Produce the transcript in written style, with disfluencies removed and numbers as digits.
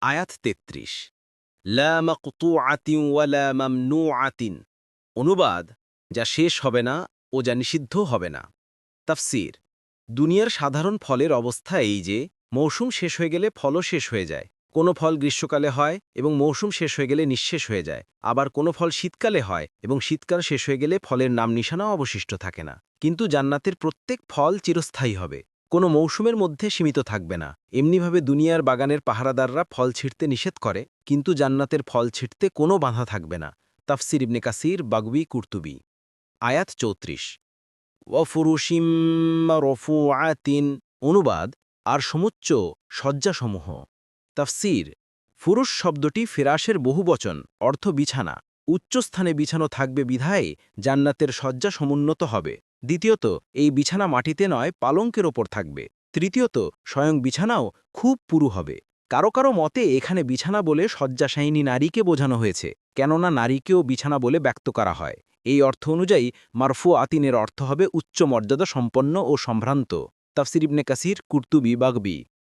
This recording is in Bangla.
আয়াত ৩৩ লা মাকতুআতিন ওয়ালা মামনুআতিন অনুবাদ যা শেষ হবে না ও যা নিষিদ্ধ হবে না। তাফসীর দুনিয়ার সাধারণ ফলের অবস্থা এই যে মৌসুম শেষ হয়ে গেলে ফলও শেষ হয়ে যায়। কোনো ফল গ্রীষ্মকালে হয় এবং মৌসুম শেষ হয়ে গেলে নিঃশেষ হয়ে যায়। আবার কোনো ফল শীতকালে হয় এবং শীতকাল শেষ হয়ে গেলে ফলের নাম নিশানাও অবশিষ্ট থাকে না। কিন্তু জান্নাতের প্রত্যেক ফল চিরস্থায়ী হবে, কোনো মৌসুমের মধ্যে সীমিত থাকবে না। এমনিভাবে দুনিয়ার বাগানের পাহারাদাররা ফল ছিঁড়তে নিষেধ করে, কিন্তু জান্নাতের ফল ছিঁড়তে কোনো বাধা থাকবে না। তাফসির ইবনে কাসির, বাগবী, কুরতুবী। আয়াত ৩৪ ওয়াফুরুশিম মারফুআতিন অনুবাদ আর সমুচ্চ শয্যাসমূহ। তাফসীর ফুরুশ শব্দটি ফিরাসের বহুবচন, অর্থ বিছানা। উচ্চস্থানে বিছানো থাকবে বিধায় জান্নাতের শয্যা সমুন্নত হবে। দ্বিতীয়ত, এই বিছানা মাটিতে নয় পালঙ্কের ওপর থাকবে। তৃতীয়ত, স্বয়ং বিছানাও খুব পুরু হবে। কারো কারো মতে এখানে বিছানা বলে শয্যাশায়িনী নারীকে বোঝানো হয়েছে, কেননা নারীকেও বিছানা বলে ব্যক্ত করা হয়। এই অর্থ অনুযায়ী মারফু আতিনের অর্থ হবে উচ্চ মর্যাদা সম্পন্ন ও সম্ভ্রান্ত। তাফসির ইবনে কাসির, কুরতুবী, বাগবী।